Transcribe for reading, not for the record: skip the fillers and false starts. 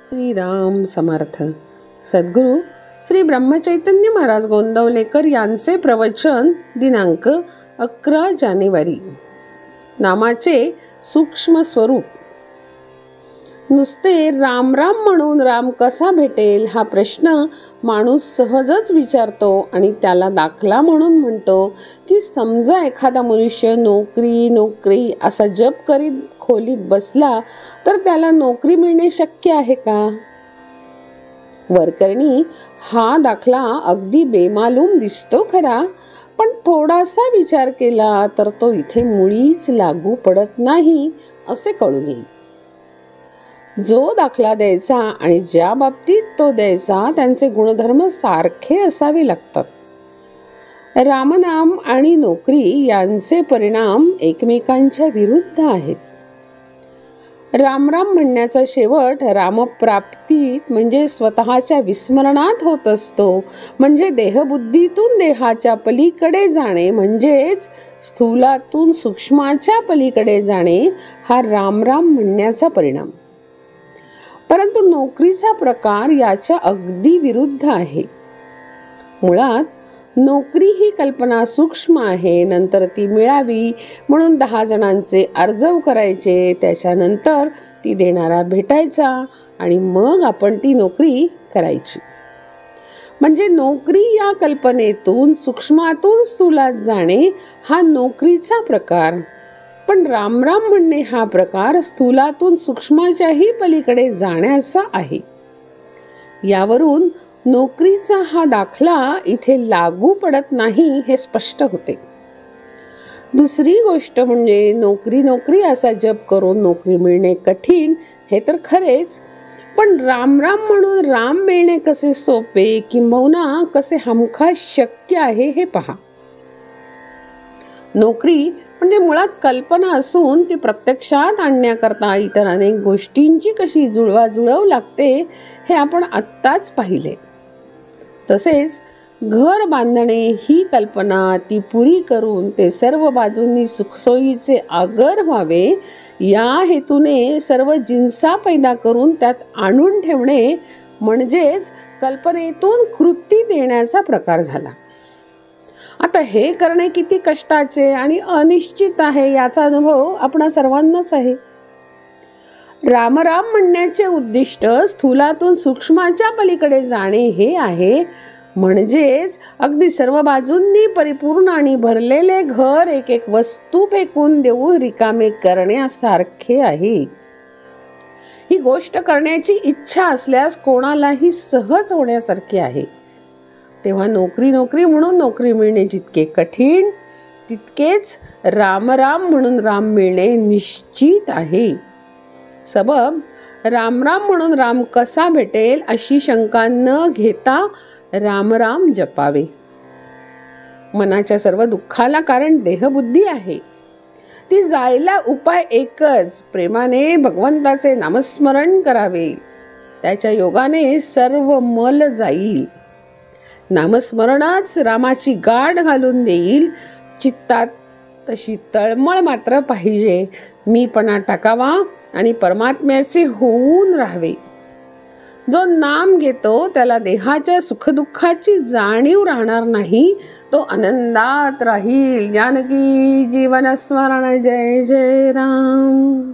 श्रीराम समर्थ. सद्गुरू श्री ब्रह्मचैतन्य महाराज गोंदवलेकर यांचे प्रवचन दिनांक 11 जानेवारी. नामाचे सूक्ष्म स्वरूप. नुसते राम राम म्हणून राम कसा भेटेल हा प्रश्न माणूस सहजच विचारतो आणि त्याला दाखला म्हणून म्हणतो की समजा एखादा मनुष्य नोकरी नोकरी असा जप करीत खोलीत बसला तर त्याला नोकरी मिळणे शक्य आहे का? वरकरणी हा दाखला अगदी बेमालूम दिसतो खरा, पण थोडासा विचार केला तर तो इथे मुळीच लागू पडत नाही असे कळून येईल. जो दाखला द्यायचा आणि ज्या बाबतीत तो द्यायचा त्यांचे गुणधर्म सारखे असावे लागतात. रामनाम आणि नोकरी यांचे परिणाम एकमेकांच्या विरुद्ध आहेत. राम राम म्हणण्याचा शेवट रामप्राप्तीत म्हणजे स्वतःच्या विस्मरणात होत असतो. म्हणजे देहबुद्धीतून देहाच्या पलीकडे जाणे, म्हणजेच स्थूलातून सूक्ष्माच्या पलीकडे जाणे हा राम राम म्हणण्याचा परिणाम. परंतु नोकरीचा प्रकार याच्या अगदी विरुद्ध आहे. मुळात नोकरी ही कल्पना सूक्ष्म आहे. नंतर ती मिळावी म्हणून 10 जणांचे अर्जव करायचे, त्याच्यानंतर ती देणारा भेटायचा आणि मग आपण ती नोकरी करायची. म्हणजे नोकरी या कल्पनेतून सूक्ष्मातून स्थूलात जाणे हा नोकरीचा प्रकार. पण राम राम म्हणणे हा प्रकार स्थूलातून सूक्ष्माच्याही पलीकडे जाण्याचा आहे. यावरून नोकरीचा हा दाखला इथे लागू पडत नाही हे स्पष्ट होते. दुसरी गोष्ट म्हणजे नोकरी नोकरी असा जप करून नोकरी मिळणे कठीण हे तर खरेच, पण राम राम म्हणून राम मिळणे कसे सोपे किंबहुना कसे हमखास शक्य आहे हे पहा. नोकरी म्हणजे मुळात कल्पना असून ती प्रत्यक्षात आणण्याकरता इतर अनेक गोष्टींची कशी जुळवाजुळव लागते हे आपण आत्ताच पाहिले. तसेच घर बांधणे ही कल्पना ती पुरी करून ते सर्व बाजूंनी सुखसोयीचे आगर व्हावे या हेतूने सर्व जिन्सा पैदा करून त्यात आणून ठेवणे म्हणजेच कल्पनेतून कृती देण्याचा प्रकार झाला. आता हे करणे किती कष्टाचे आणि अनिश्चित आहे याचा अनुभव आपणा सर्वांनाच आहे. राम राम म्हणण्याचे उद्दिष्ट स्थूलातून सूक्ष्माच्या पलीकडे जाणे हे आहे. म्हणजेच अगदी सर्व बाजूंनी परिपूर्ण आणि भरलेले घर एक एक वस्तू फेकून देऊन रिकामे करण्यासारखे आहे. ही गोष्ट करण्याची इच्छा असल्यास कोणालाही सहज होण्यासारखी आहे. तेव्हा नोकरी नोकरी म्हणून नोकरी मिळणे जितके कठीण तितकेच राम राम म्हणून राम मिळणे निश्चित आहे. सबब राम राम म्हणून राम कसा भेटेल अशी शंका न घेता राम राम जपावे. मनाच्या सर्व दुःखाला कारण देहबुद्धी आहे. ती जायला उपाय एकच, प्रेमाने भगवंताचे नामस्मरण करावे. त्याच्या योगाने सर्व मल जाईल. नामस्मरणाच रामाची गाठ घालून देईल. चित्तात तशी तळमळ मात्र पाहिजे. मीपणा टाकावा आणि परमात्म्याचे होऊन राहावे. जो नाम घेतो त्याला देहाच्या सुखदुःखाची जाणीव राहणार नाही. तो आनंदात राहील. जानकी जीवन स्मरण. जय जय राम.